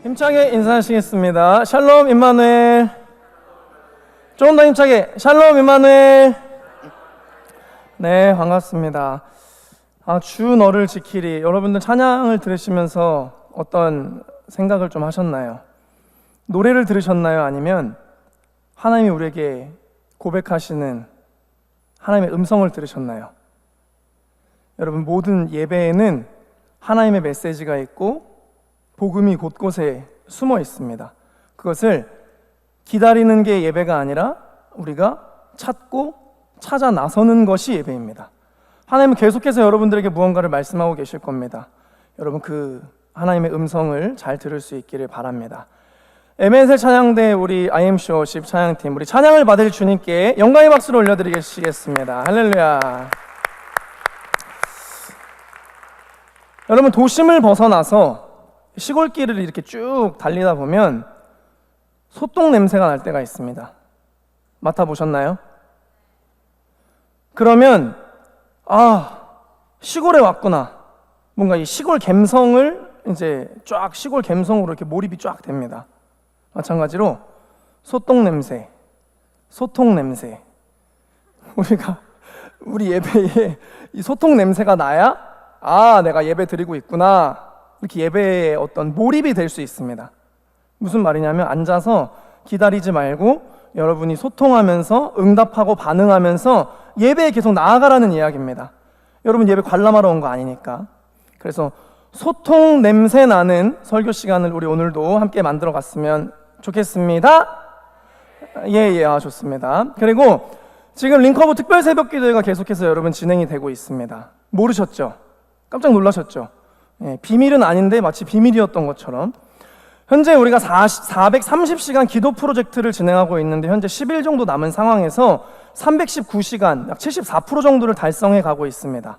힘차게 인사하시겠습니다. 샬롬 임마누엘. 조금 더 힘차게 샬롬 임마누엘. 네, 반갑습니다. 주 너를 지키리. 여러분들 찬양을 들으시면서 어떤 생각을 좀 하셨나요? 노래를 들으셨나요? 아니면 하나님이 우리에게 고백하시는 하나님의 음성을 들으셨나요? 여러분, 모든 예배에는 하나님의 메시지가 있고 복음이 곳곳에 숨어 있습니다. 그것을 기다리는 게 예배가 아니라 우리가 찾고 찾아 나서는 것이 예배입니다. 하나님은 계속해서 여러분들에게 무언가를 말씀하고 계실 겁니다. 여러분, 그 하나님의 음성을 잘 들을 수 있기를 바랍니다. 에벤셀 찬양대 우리 IMC 워십 찬양팀, 우리 찬양을 받을 주님께 영광의 박수를 올려드리겠습니다. 할렐루야. 여러분, 도심을 벗어나서 시골길을 이렇게 쭉 달리다 보면 소똥 냄새가 날 때가 있습니다. 맡아보셨나요? 그러면 시골에 왔구나. 뭔가 이 시골 감성을 이제 쫙 시골 감성으로 이렇게 몰입이 쫙 됩니다. 마찬가지로 소똥 냄새, 소통 냄새. 우리 예배에 이 소통 냄새가 나야 내가 예배 드리고 있구나. 이렇게 예배에 어떤 몰입이 될 수 있습니다. 무슨 말이냐면 앉아서 기다리지 말고 여러분이 소통하면서 응답하고 반응하면서 예배에 계속 나아가라는 이야기입니다. 여러분, 예배 관람하러 온 거 아니니까. 그래서 소통 냄새 나는 설교 시간을 우리 오늘도 함께 만들어 갔으면 좋겠습니다. 좋습니다. 그리고 지금 링커브 특별 새벽 기도회가 계속해서 여러분 진행이 되고 있습니다. 모르셨죠? 깜짝 놀라셨죠? 비밀은 아닌데 마치 비밀이었던 것처럼 현재 우리가 430시간 기도 프로젝트를 진행하고 있는데 현재 10일 정도 남은 상황에서 319시간, 약 74% 정도를 달성해 가고 있습니다.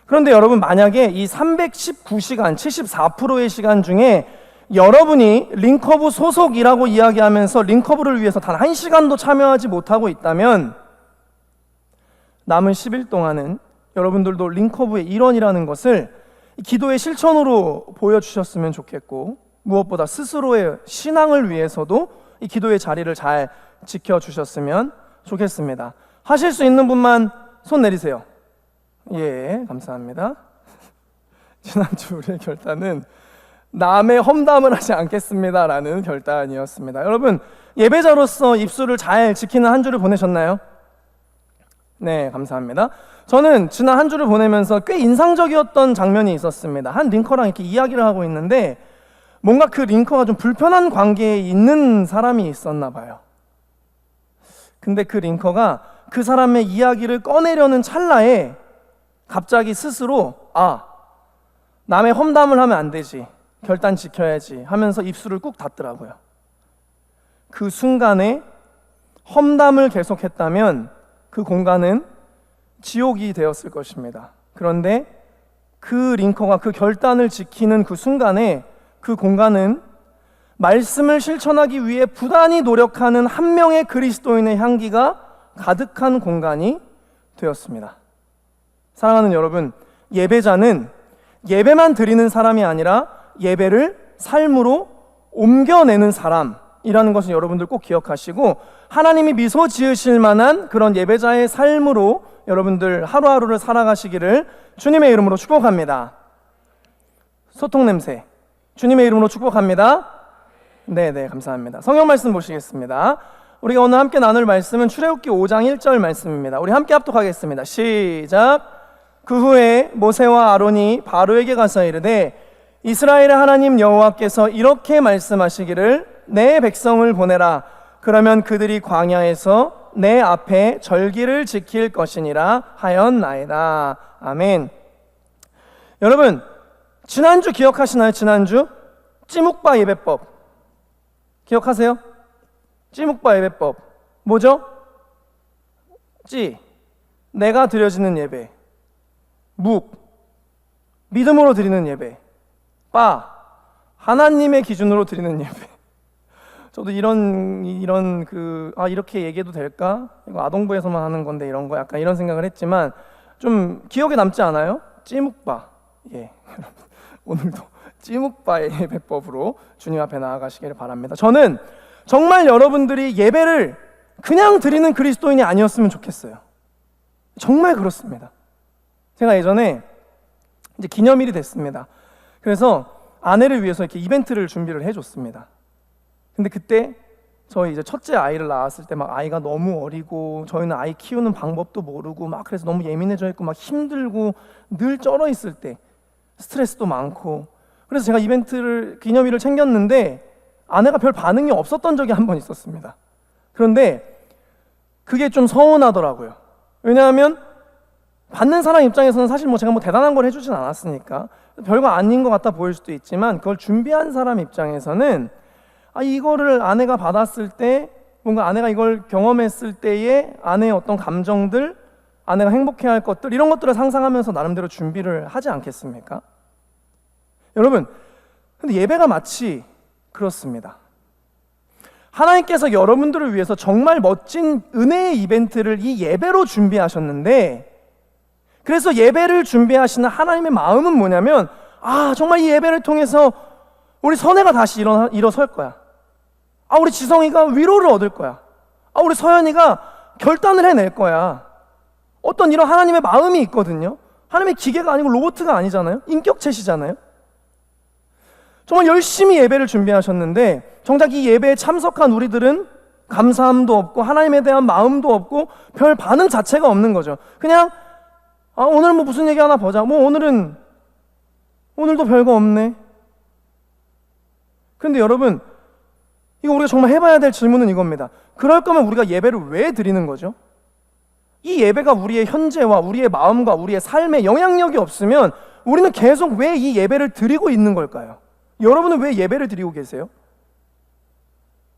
그런데 여러분, 만약에 이 319시간, 74%의 시간 중에 여러분이 링커브 소속이라고 이야기하면서 링커브를 위해서 단 1시간도 참여하지 못하고 있다면 남은 10일 동안은 여러분들도 링커브의 일원이라는 것을 기도의 실천으로 보여주셨으면 좋겠고, 무엇보다 스스로의 신앙을 위해서도 이 기도의 자리를 잘 지켜주셨으면 좋겠습니다. 하실 수 있는 분만 손 내리세요. 감사합니다. 지난주 우리의 결단은 남의 험담을 하지 않겠습니다 라는 결단이었습니다. 여러분, 예배자로서 입술을 잘 지키는 한 주를 보내셨나요? 네, 감사합니다. 저는 지난 한 주를 보내면서 꽤 인상적이었던 장면이 있었습니다. 한 링커랑 이렇게 이야기를 하고 있는데 뭔가 그 링커가 좀 불편한 관계에 있는 사람이 있었나 봐요. 근데 그 링커가 그 사람의 이야기를 꺼내려는 찰나에 갑자기 스스로 남의 험담을 하면 안 되지, 결단 지켜야지 하면서 입술을 꾹 닫더라고요. 그 순간에 험담을 계속했다면 그 공간은 지옥이 되었을 것입니다. 그런데 그 링커가 그 결단을 지키는 그 순간에 그 공간은 말씀을 실천하기 위해 부단히 노력하는 한 명의 그리스도인의 향기가 가득한 공간이 되었습니다. 사랑하는 여러분, 예배자는 예배만 드리는 사람이 아니라 예배를 삶으로 옮겨내는 사람이라는 것을 여러분들 꼭 기억하시고, 하나님이 미소 지으실 만한 그런 예배자의 삶으로 여러분들 하루하루를 살아가시기를 주님의 이름으로 축복합니다. 소통 냄새, 주님의 이름으로 축복합니다. 네, 감사합니다. 성경 말씀 보시겠습니다. 우리가 오늘 함께 나눌 말씀은 출애굽기 5장 1절 말씀입니다. 우리 함께 합독하겠습니다. 시작. 그 후에 모세와 아론이 바로에게 가서 이르되 이스라엘의 하나님 여호와께서 이렇게 말씀하시기를 내 백성을 보내라. 그러면 그들이 광야에서 내 앞에 절기를 지킬 것이니라 하였나이다. 아멘. 여러분, 지난주 기억하시나요? 지난주 찌묵바 예배법 기억하세요? 찌묵바 예배법 뭐죠? 내가 드려지는 예배, 믿음으로 드리는 예배, 하나님의 기준으로 드리는 예배. 저도 이렇게 얘기해도 될까? 이거 아동부에서만 하는 건데 이런 거 약간 이런 생각을 했지만 좀 기억에 남지 않아요? 찌묵바. 오늘도 찌묵바의 예배법으로 주님 앞에 나아가시기를 바랍니다. 저는 정말 여러분들이 예배를 그냥 드리는 그리스도인이 아니었으면 좋겠어요. 정말 그렇습니다. 제가 예전에 이제 기념일이 됐습니다. 그래서 아내를 위해서 이렇게 이벤트를 준비를 해줬습니다. 근데 그때 저희 이제 첫째 아이를 낳았을 때 막 아이가 너무 어리고 저희는 아이 키우는 방법도 모르고 막 그래서 너무 예민해져 있고 막 힘들고 늘 쩔어 있을 때 스트레스도 많고 그래서 제가 기념일을 챙겼는데 아내가 별 반응이 없었던 적이 한 번 있었습니다. 그런데 그게 좀 서운하더라고요. 왜냐하면 받는 사람 입장에서는 사실 제가 대단한 걸 해주진 않았으니까 별거 아닌 것 같아 보일 수도 있지만 그걸 준비한 사람 입장에서는 이거를 아내가 받았을 때 뭔가 아내가 이걸 경험했을 때의 아내의 어떤 감정들, 아내가 행복해할 것들 이런 것들을 상상하면서 나름대로 준비를 하지 않겠습니까? 여러분, 근데 예배가 마치 그렇습니다. 하나님께서 여러분들을 위해서 정말 멋진 은혜의 이벤트를 이 예배로 준비하셨는데 그래서 예배를 준비하시는 하나님의 마음은 뭐냐면 정말 이 예배를 통해서 우리 선혜가 다시 일어설 거야. 우리 지성이가 위로를 얻을 거야. 우리 서연이가 결단을 해낼 거야. 어떤 이런 하나님의 마음이 있거든요. 하나님의 기계가 아니고 로봇가 아니잖아요. 인격체시잖아요. 정말 열심히 예배를 준비하셨는데 정작 이 예배에 참석한 우리들은 감사함도 없고 하나님에 대한 마음도 없고 별 반응 자체가 없는 거죠. 그냥 오늘 무슨 얘기 하나 보자. 오늘도 별거 없네. 그런데 여러분, 이거 우리가 정말 해봐야 될 질문은 이겁니다. 그럴 거면 우리가 예배를 왜 드리는 거죠? 이 예배가 우리의 현재와 우리의 마음과 우리의 삶에 영향력이 없으면 우리는 계속 왜 이 예배를 드리고 있는 걸까요? 여러분은 왜 예배를 드리고 계세요?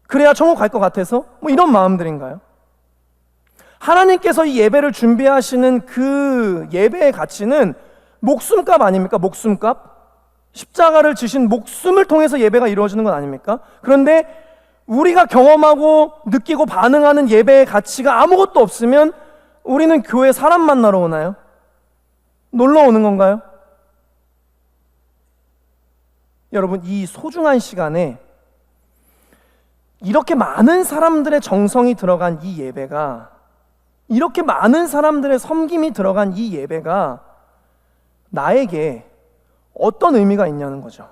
그래야 천국 갈 것 같아서? 이런 마음들인가요? 하나님께서 이 예배를 준비하시는 그 예배의 가치는 목숨값 아닙니까? 목숨값? 십자가를 지신 목숨을 통해서 예배가 이루어지는 건 아닙니까? 그런데 우리가 경험하고 느끼고 반응하는 예배의 가치가 아무것도 없으면 우리는 교회 사람 만나러 오나요? 놀러 오는 건가요? 여러분, 이 소중한 시간에 이렇게 많은 사람들의 정성이 들어간 이 예배가, 이렇게 많은 사람들의 섬김이 들어간 이 예배가 나에게 어떤 의미가 있냐는 거죠.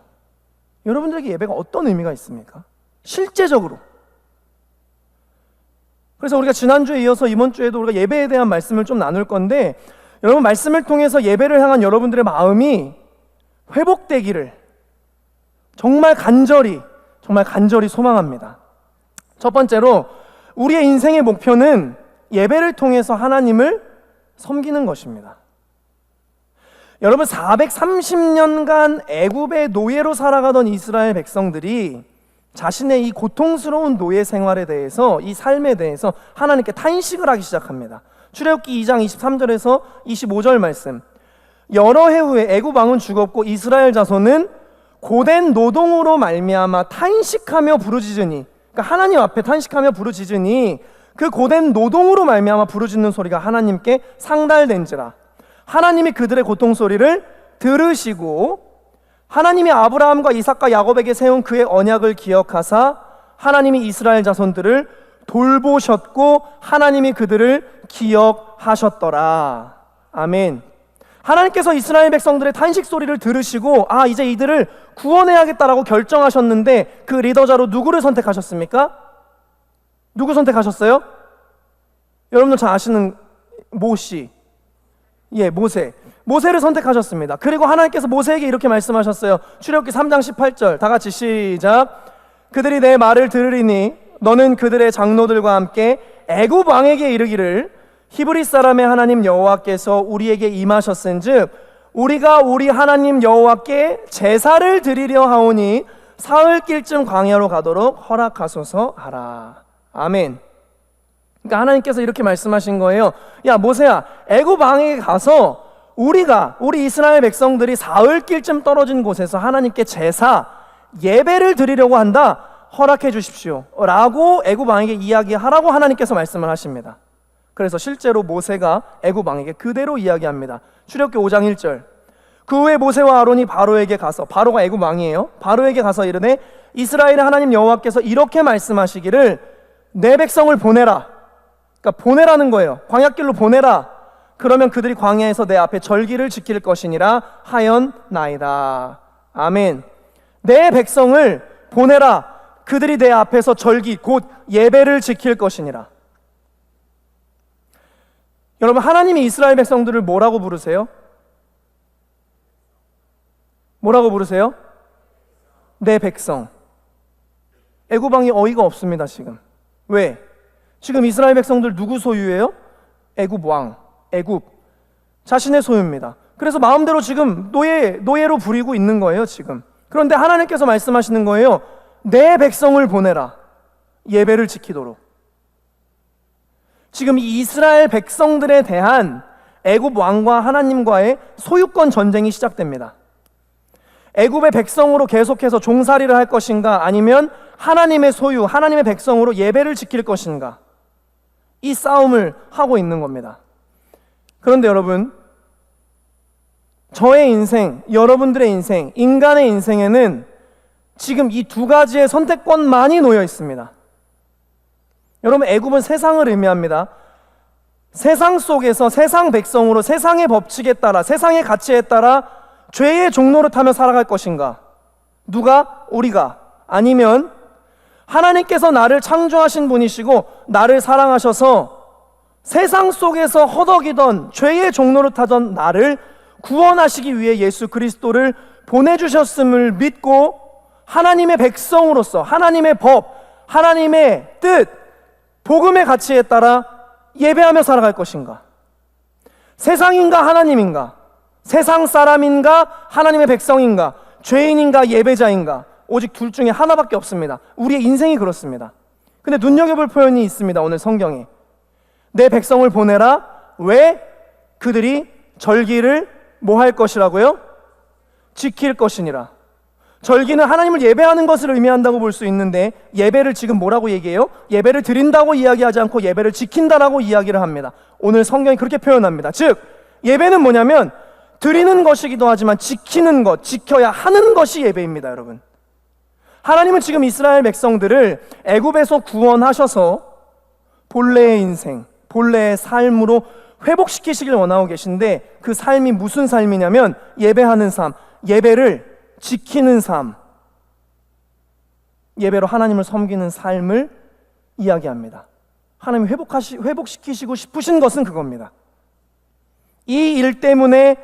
여러분들에게 예배가 어떤 의미가 있습니까? 실제적으로. 그래서 우리가 지난주에 이어서 이번 주에도 우리가 예배에 대한 말씀을 좀 나눌 건데, 여러분, 말씀을 통해서 예배를 향한 여러분들의 마음이 회복되기를 정말 간절히 소망합니다. 첫 번째로 우리의 인생의 목표는 예배를 통해서 하나님을 섬기는 것입니다. 여러분, 430년간 애굽의 노예로 살아가던 이스라엘 백성들이 자신의 이 고통스러운 노예 생활에 대해서, 이 삶에 대해서 하나님께 탄식을 하기 시작합니다. 출애굽기 2장 23절에서 25절 말씀. 여러 해 후에 애굽 왕은 죽었고 이스라엘 자손은 고된 노동으로 말미암아 탄식하며 부르짖으니, 그러니까 하나님 앞에 탄식하며 부르짖으니 그 고된 노동으로 말미암아 부르짖는 소리가 하나님께 상달된지라. 하나님이 그들의 고통 소리를 들으시고 하나님이 아브라함과 이삭과 야곱에게 세운 그의 언약을 기억하사 하나님이 이스라엘 자손들을 돌보셨고 하나님이 그들을 기억하셨더라. 아멘. 하나님께서 이스라엘 백성들의 탄식 소리를 들으시고 이제 이들을 구원해야겠다라고 결정하셨는데 그 리더자로 누구를 선택하셨습니까? 누구 선택하셨어요? 여러분들 잘 아시는 모시. 모세를 선택하셨습니다. 그리고 하나님께서 모세에게 이렇게 말씀하셨어요. 출애굽기 3장 18절 다 같이 시작. 그들이 내 말을 들으리니 너는 그들의 장로들과 함께 애굽 왕에게 이르기를 히브리 사람의 하나님 여호와께서 우리에게 임하셨은즉 우리가 우리 하나님 여호와께 제사를 드리려 하오니 사흘길쯤 광야로 가도록 허락하소서 하라. 아멘. 그러니까 하나님께서 이렇게 말씀하신 거예요. 야 모세야, 애굽 왕에게 가서 우리 이스라엘 백성들이 사흘길쯤 떨어진 곳에서 하나님께 제사, 예배를 드리려고 한다. 허락해 주십시오 라고 애굽 왕에게 이야기하라고 하나님께서 말씀을 하십니다. 그래서 실제로 모세가 애굽 왕에게 그대로 이야기합니다. 출애굽기 5장 1절. 그 후에 모세와 아론이 바로에게 가서, 바로가 애굽 왕이에요. 바로에게 가서 이르되 이스라엘의 하나님 여호와께서 이렇게 말씀하시기를 내 백성을 보내라. 그러니까 보내라는 거예요. 광야길로 보내라. 그러면 그들이 광야에서 내 앞에 절기를 지킬 것이니라 하였나이다. 아멘. 내 백성을 보내라. 그들이 내 앞에서 절기 곧 예배를 지킬 것이니라. 여러분, 하나님이 이스라엘 백성들을 뭐라고 부르세요? 뭐라고 부르세요? 내 백성. 애굽 왕이 어이가 없습니다. 지금 왜? 지금 이스라엘 백성들 누구 소유예요? 애굽 왕, 애굽 자신의 소유입니다. 그래서 마음대로 지금 노예로 부리고 있는 거예요 지금. 그런데 하나님께서 말씀하시는 거예요. 내 백성을 보내라. 예배를 지키도록. 지금 이 이스라엘 백성들에 대한 애굽 왕과 하나님과의 소유권 전쟁이 시작됩니다. 애굽의 백성으로 계속해서 종살이를 할 것인가, 아니면 하나님의 소유, 하나님의 백성으로 예배를 지킬 것인가, 이 싸움을 하고 있는 겁니다. 그런데 여러분, 저의 인생, 여러분들의 인생, 인간의 인생에는 지금 이 두 가지의 선택권만이 놓여 있습니다. 여러분, 애굽은 세상을 의미합니다. 세상 속에서 세상 백성으로 세상의 법칙에 따라, 세상의 가치에 따라 죄의 종로를 타며 살아갈 것인가? 누가? 우리가. 아니면 하나님께서 나를 창조하신 분이시고 나를 사랑하셔서 세상 속에서 허덕이던 죄의 종로를 타던 나를 구원하시기 위해 예수 그리스도를 보내주셨음을 믿고 하나님의 백성으로서 하나님의 법, 하나님의 뜻, 복음의 가치에 따라 예배하며 살아갈 것인가? 세상인가 하나님인가? 세상 사람인가 하나님의 백성인가? 죄인인가 예배자인가? 오직 둘 중에 하나밖에 없습니다. 우리의 인생이 그렇습니다. 근데 눈여겨볼 표현이 있습니다. 오늘 성경에 내 백성을 보내라. 왜? 그들이 절기를 뭐 할 것이라고요? 지킬 것이니라. 절기는 하나님을 예배하는 것을 의미한다고 볼 수 있는데, 예배를 지금 뭐라고 얘기해요? 예배를 드린다고 이야기하지 않고 예배를 지킨다라고 이야기를 합니다. 오늘 성경이 그렇게 표현합니다. 즉 예배는 뭐냐면 드리는 것이기도 하지만 지키는 것, 지켜야 하는 것이 예배입니다. 여러분, 하나님은 지금 이스라엘 백성들을 애굽에서 구원하셔서 본래의 인생, 본래의 삶으로 회복시키시길 원하고 계신데, 그 삶이 무슨 삶이냐면 예배하는 삶, 예배를 지키는 삶, 예배로 하나님을 섬기는 삶을 이야기합니다. 하나님이 회복시키시고 싶으신 것은 그겁니다. 이 일 때문에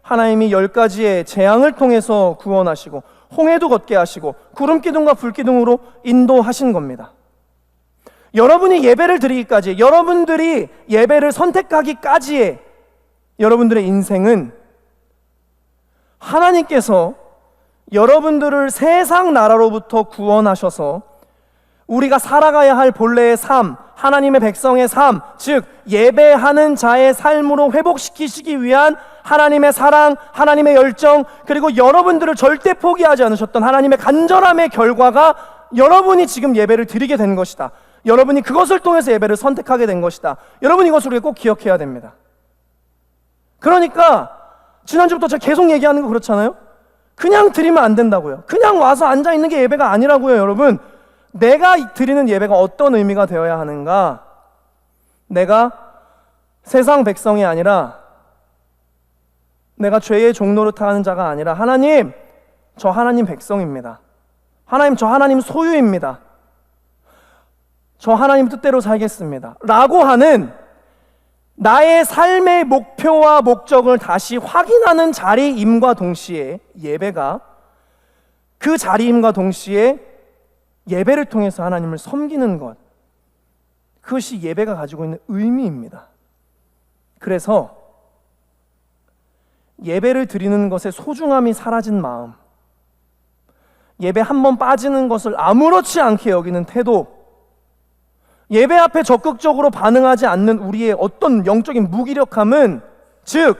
하나님이 10가지의 재앙을 통해서 구원하시고 홍해도 걷게 하시고 구름기둥과 불기둥으로 인도하신 겁니다. 여러분이 예배를 드리기까지, 여러분들이 예배를 선택하기까지의 여러분들의 인생은 하나님께서 여러분들을 세상 나라로부터 구원하셔서 우리가 살아가야 할 본래의 삶, 하나님의 백성의 삶, 즉 예배하는 자의 삶으로 회복시키시기 위한 하나님의 사랑, 하나님의 열정, 그리고 여러분들을 절대 포기하지 않으셨던 하나님의 간절함의 결과가 여러분이 지금 예배를 드리게 된 것이다. 여러분이 그것을 통해서 예배를 선택하게 된 것이다. 여러분, 이것을 꼭 기억해야 됩니다. 그러니까 지난주부터 제가 계속 얘기하는 거 그렇잖아요. 그냥 드리면 안 된다고요. 그냥 와서 앉아있는 게 예배가 아니라고요. 여러분, 내가 드리는 예배가 어떤 의미가 되어야 하는가? 내가 세상 백성이 아니라, 내가 죄의 종노릇하는 자가 아니라, 하나님, 저 하나님 백성입니다. 하나님, 저 하나님 소유입니다. 저 하나님 뜻대로 살겠습니다 라고 하는 나의 삶의 목표와 목적을 다시 확인하는 자리임과 동시에, 예배가 그 자리임과 동시에 예배를 통해서 하나님을 섬기는 것, 그것이 예배가 가지고 있는 의미입니다. 그래서 예배를 드리는 것의 소중함이 사라진 마음, 예배 한 번 빠지는 것을 아무렇지 않게 여기는 태도, 예배 앞에 적극적으로 반응하지 않는 우리의 어떤 영적인 무기력함은, 즉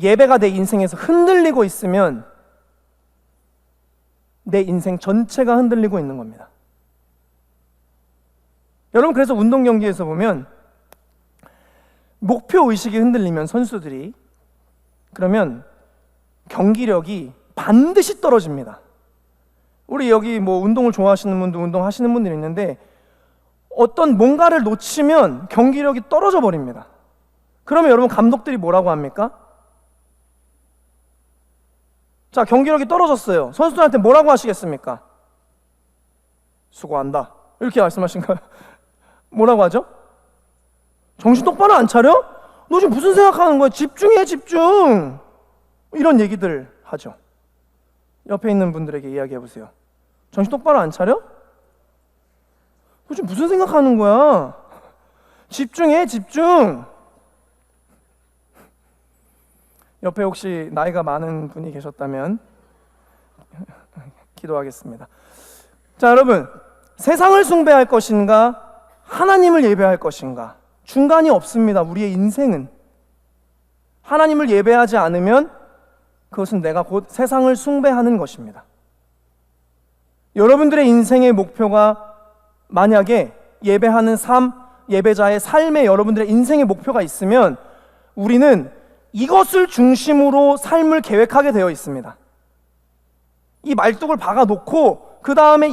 예배가 내 인생에서 흔들리고 있으면 내 인생 전체가 흔들리고 있는 겁니다. 여러분, 그래서 운동 경기에서 보면 목표 의식이 흔들리면 선수들이, 그러면 경기력이 반드시 떨어집니다. 우리 여기 뭐 운동을 좋아하시는 분들, 운동하시는 분들이 있는데 어떤 뭔가를 놓치면 경기력이 떨어져 버립니다. 그러면 여러분 감독들이 뭐라고 합니까? 자, 경기력이 떨어졌어요. 선수들한테 뭐라고 하시겠습니까? 수고한다. 이렇게 말씀하신가요? 뭐라고 하죠? 정신 똑바로 안 차려? 너 지금 무슨 생각하는 거야? 집중해, 집중. 이런 얘기들 하죠. 옆에 있는 분들에게 이야기해 보세요. 정신 똑바로 안 차려? 너 지금 무슨 생각하는 거야? 집중해, 집중. 옆에 혹시 나이가 많은 분이 계셨다면 기도하겠습니다. 자, 여러분, 세상을 숭배할 것인가 하나님을 예배할 것인가, 중간이 없습니다. 우리의 인생은 하나님을 예배하지 않으면 그것은 내가 곧 세상을 숭배하는 것입니다. 여러분들의 인생의 목표가 만약에 예배하는 삶, 예배자의 삶에 여러분들의 인생의 목표가 있으면 우리는 이것을 중심으로 삶을 계획하게 되어 있습니다. 이 말뚝을 박아놓고 그 다음에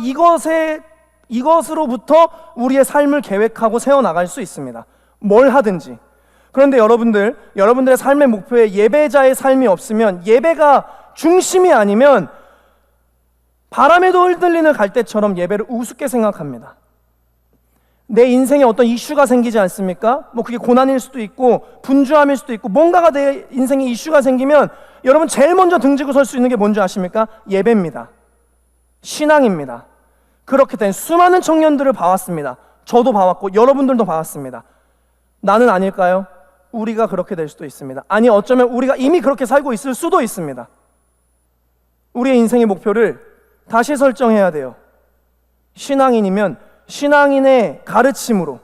이것으로부터 우리의 삶을 계획하고 세워나갈 수 있습니다. 뭘 하든지. 그런데 여러분들의 삶의 목표에 예배자의 삶이 없으면, 예배가 중심이 아니면 바람에도 흔들리는 갈대처럼 예배를 우습게 생각합니다. 내 인생에 어떤 이슈가 생기지 않습니까? 뭐 그게 고난일 수도 있고 분주함일 수도 있고, 뭔가가 내 인생에 이슈가 생기면 여러분 제일 먼저 등지고 설 수 있는 게 뭔지 아십니까? 예배입니다. 신앙입니다. 그렇게 된 수많은 청년들을 봐왔습니다. 저도 봐왔고 여러분들도 봐왔습니다. 나는 아닐까요? 우리가 그렇게 될 수도 있습니다. 아니, 어쩌면 우리가 이미 그렇게 살고 있을 수도 있습니다. 우리의 인생의 목표를 다시 설정해야 돼요. 신앙인이면 신앙인의 가르침으로.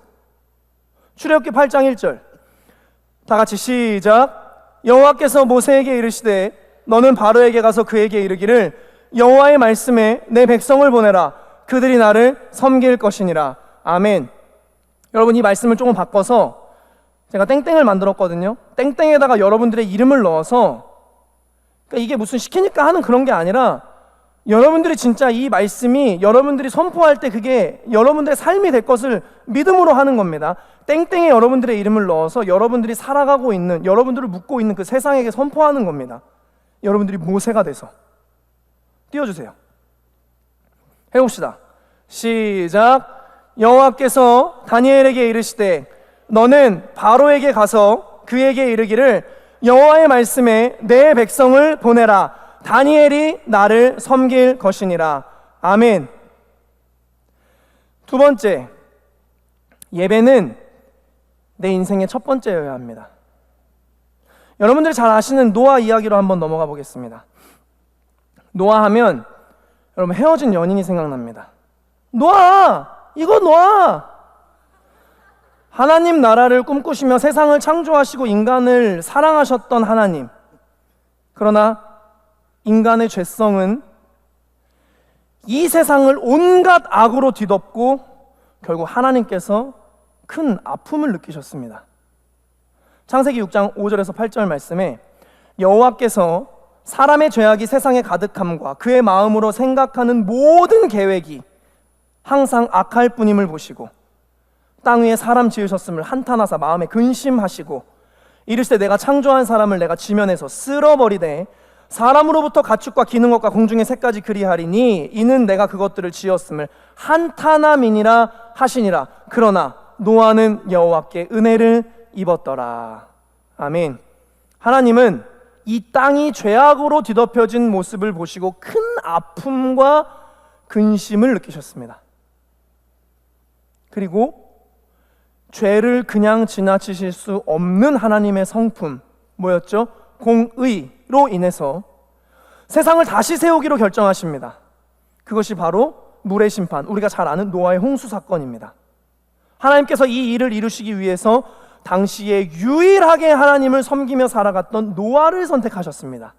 출애굽기 8장 1절 다 같이 시작. 여호와께서 모세에게 이르시되 너는 바로에게 가서 그에게 이르기를 여호와의 말씀에 내 백성을 보내라. 그들이 나를 섬길 것이니라. 아멘. 여러분, 이 말씀을 조금 바꿔서 제가 땡땡을 만들었거든요. 땡땡에다가 여러분들의 이름을 넣어서, 그러니까 이게 무슨 시키니까 하는 그런 게 아니라 여러분들이 진짜 이 말씀이 여러분들이 선포할 때 그게 여러분들의 삶이 될 것을 믿음으로 하는 겁니다. 땡땡에 여러분들의 이름을 넣어서 여러분들이 살아가고 있는, 여러분들을 묻고 있는 그 세상에게 선포하는 겁니다. 여러분들이 모세가 돼서. 띄워주세요. 해봅시다. 시작. 여호와께서 다니엘에게 이르시되 너는 바로에게 가서 그에게 이르기를 여호와의 말씀에 내 백성을 보내라. 다니엘이 나를 섬길 것이니라. 아멘. 두 번째, 예배는 내 인생의 첫 번째여야 합니다. 여러분들이 잘 아시는 노아 이야기로 한번 넘어가 보겠습니다. 노아 하면 여러분 헤어진 연인이 생각납니다. 노아! 이거 노아! 하나님 나라를 꿈꾸시며 세상을 창조하시고 인간을 사랑하셨던 하나님. 그러나 인간의 죄성은 이 세상을 온갖 악으로 뒤덮고 결국 하나님께서 큰 아픔을 느끼셨습니다. 창세기 6장 5절에서 8절 말씀에 여호와께서 사람의 죄악이 세상에 가득함과 그의 마음으로 생각하는 모든 계획이 항상 악할 뿐임을 보시고 땅 위에 사람 지으셨음을 한탄하사 마음에 근심하시고 이르시되 내가 창조한 사람을 내가 지면에서 쓸어버리되 사람으로부터 가축과 기는 것과 공중의 새까지 그리하리니 이는 내가 그것들을 지었음을 한탄함이니라 하시니라. 그러나 노아는 여호와께 은혜를 입었더라. 아멘. 하나님은 이 땅이 죄악으로 뒤덮여진 모습을 보시고 큰 아픔과 근심을 느끼셨습니다. 그리고 죄를 그냥 지나치실 수 없는 하나님의 성품, 뭐였죠? 공의로 인해서 세상을 다시 세우기로 결정하십니다. 그것이 바로 물의 심판, 우리가 잘 아는 노아의 홍수 사건입니다. 하나님께서 이 일을 이루시기 위해서 당시에 유일하게 하나님을 섬기며 살아갔던 노아를 선택하셨습니다.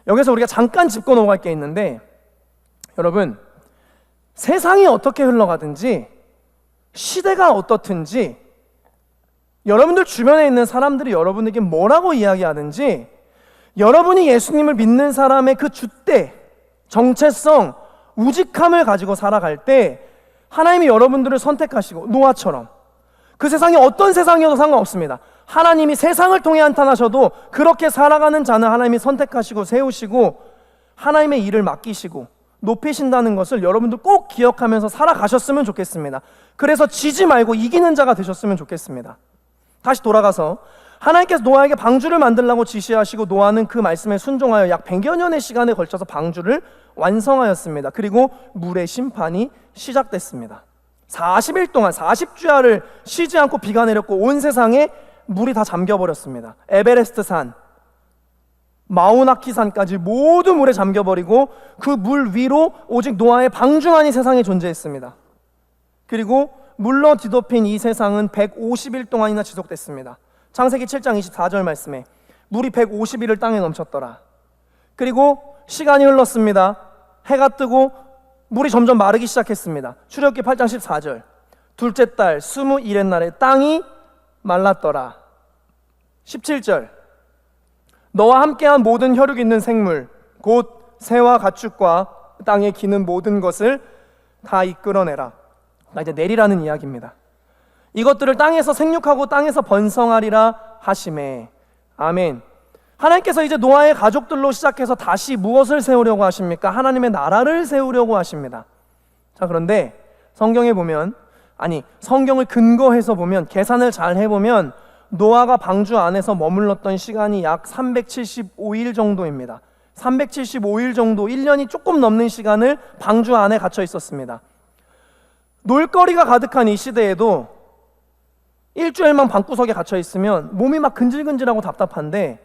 여기서 우리가 잠깐 짚고 넘어갈 게 있는데, 여러분, 세상이 어떻게 흘러가든지 시대가 어떻든지 여러분들 주변에 있는 사람들이 여러분에게 뭐라고 이야기하든지 여러분이 예수님을 믿는 사람의 그 줏대, 정체성, 우직함을 가지고 살아갈 때 하나님이 여러분들을 선택하시고, 노아처럼 그 세상이 어떤 세상이어도 상관없습니다. 하나님이 세상을 통해 나타나셔도 그렇게 살아가는 자는 하나님이 선택하시고 세우시고 하나님의 일을 맡기시고 높이신다는 것을 여러분들 꼭 기억하면서 살아가셨으면 좋겠습니다. 그래서 지지 말고 이기는 자가 되셨으면 좋겠습니다. 다시 돌아가서 하나님께서 노아에게 방주를 만들라고 지시하시고 노아는 그 말씀에 순종하여 약 100여 년의 시간에 걸쳐서 방주를 완성하였습니다. 그리고 물의 심판이 시작됐습니다. 40일 동안 40주야를 쉬지 않고 비가 내렸고 온 세상에 물이 다 잠겨버렸습니다. 에베레스트 산, 마우나키 산까지 모두 물에 잠겨버리고 그 물 위로 오직 노아의 방주만이 세상에 존재했습니다. 그리고 물로 뒤덮인 이 세상은 150일 동안이나 지속됐습니다. 창세기 7장 24절 말씀에 물이 150일을 땅에 넘쳤더라. 그리고 시간이 흘렀습니다. 해가 뜨고 물이 점점 마르기 시작했습니다. 출애굽기 8장 14절 둘째 달 21의 날에 땅이 말랐더라. 17절 너와 함께한 모든 혈육 있는 생물 곧 새와 가축과 땅에 기는 모든 것을 다 이끌어내라. 이제 내리라는 이야기입니다. 이것들을 땅에서 생육하고 땅에서 번성하리라 하시매. 아멘. 하나님께서 이제 노아의 가족들로 시작해서 다시 무엇을 세우려고 하십니까? 하나님의 나라를 세우려고 하십니다. 자, 그런데 성경에 보면, 성경을 근거해서 보면, 계산을 잘 해보면 노아가 방주 안에서 머물렀던 시간이 약 375일 정도입니다. 375일 정도, 1년이 조금 넘는 시간을 방주 안에 갇혀 있었습니다. 놀거리가 가득한 이 시대에도 일주일만 방구석에 gat혀 있으면 몸이 막 근질근질하고 답답한데,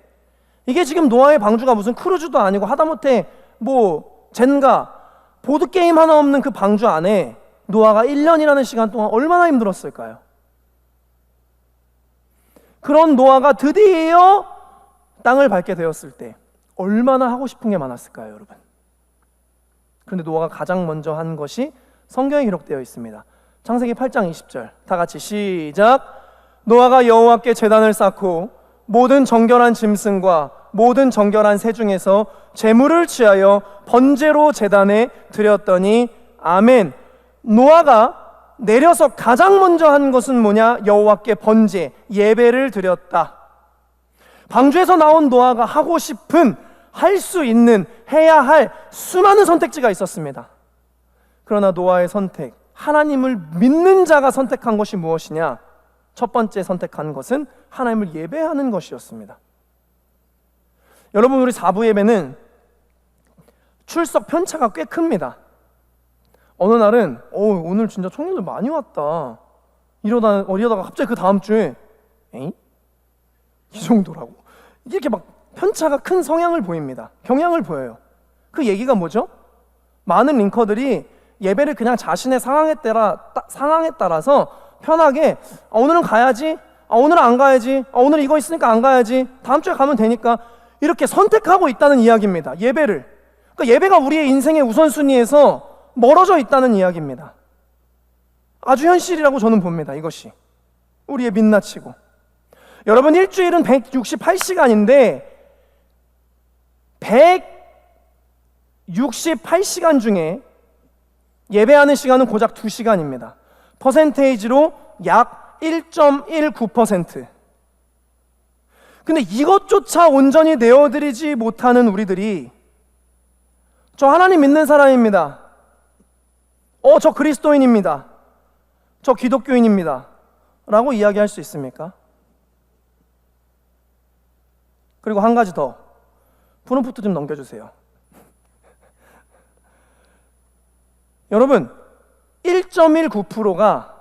이게 지금 노아의 방주가 무슨 크루즈도 아니고 하다못해 뭐 젠가 보드게임 하나 없는 그 방주 안에 노아가 1년이라는 시간 동안 얼마나 힘들었을까요? 그런 노아가 드디어 땅을 밟게 되었을 때 얼마나 하고 싶은 게 많았을까요, 여러분? 그런데 노아가 가장 먼저 한 것이 성경에 기록되어 있습니다. 창세기 8장 20절 다 같이 시작. 노아가 여호와께 제단을 쌓고 모든 정결한 짐승과 모든 정결한 새 중에서 제물을 취하여 번제로 제단에 드렸더니 아멘. 노아가 내려서 가장 먼저 한 것은 뭐냐? 여호와께 번제, 예배를 드렸다. 방주에서 나온 노아가 하고 싶은, 할 수 있는, 해야 할 수많은 선택지가 있었습니다. 그러나 노아의 선택, 하나님을 믿는 자가 선택한 것이 무엇이냐? 첫 번째 선택한 것은 하나님을 예배하는 것이었습니다. 여러분, 우리 4부 예배는 출석 편차가 꽤 큽니다. 어느 날은 오늘 진짜 청년들 많이 왔다 이러다가 갑자기 그 다음 주에 이 정도라고? 이렇게 막 편차가 큰 성향을 보입니다. 경향을 보여요. 그 얘기가 뭐죠? 많은 링커들이 예배를 그냥 자신의 상황에 따라서 편하게 오늘은 가야지, 오늘은 안 가야지, 오늘 이거 있으니까 안 가야지, 다음 주에 가면 되니까 이렇게 선택하고 있다는 이야기입니다. 예배를. 그러니까 예배가 우리의 인생의 우선순위에서 멀어져 있다는 이야기입니다. 아주 현실이라고 저는 봅니다. 이것이 우리의 민낯이고, 여러분, 일주일은 168시간인데 168시간 중에 예배하는 시간은 고작 2시간입니다. 퍼센테이지로 약 1.19%. 근데 이것조차 온전히 내어드리지 못하는 우리들이 저 하나님 믿는 사람입니다, 저 그리스도인입니다, 저 기독교인입니다 라고 이야기할 수 있습니까? 그리고 한 가지 더, 푸른푸트 좀 넘겨주세요. 여러분, 1.19%가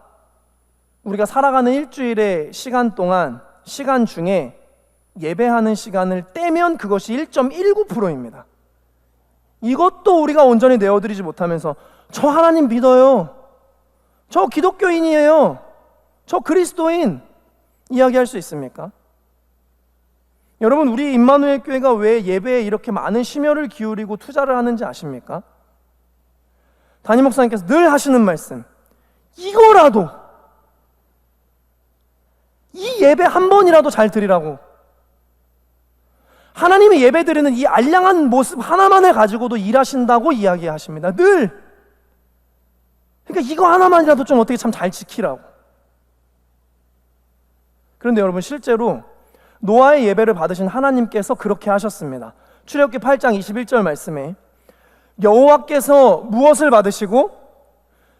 우리가 살아가는 일주일의 시간 동안, 시간 중에 예배하는 시간을 떼면 그것이 1.19%입니다. 이것도 우리가 온전히 내어드리지 못하면서 저 하나님 믿어요, 저 기독교인이에요, 저 그리스도인 이야기할 수 있습니까? 여러분, 우리 임마누엘 교회가 왜 예배에 이렇게 많은 심혈을 기울이고 투자를 하는지 아십니까? 담임 목사님께서 늘 하시는 말씀, 이거라도, 이 예배 한 번이라도 잘 드리라고. 하나님이 예배드리는 이 알량한 모습 하나만을 가지고도 일하신다고 이야기하십니다. 늘. 그러니까 이거 하나만이라도 좀 어떻게 참 잘 지키라고. 그런데 여러분, 실제로 노아의 예배를 받으신 하나님께서 그렇게 하셨습니다. 출애굽기 8장 21절 말씀에 여호와께서 무엇을 받으시고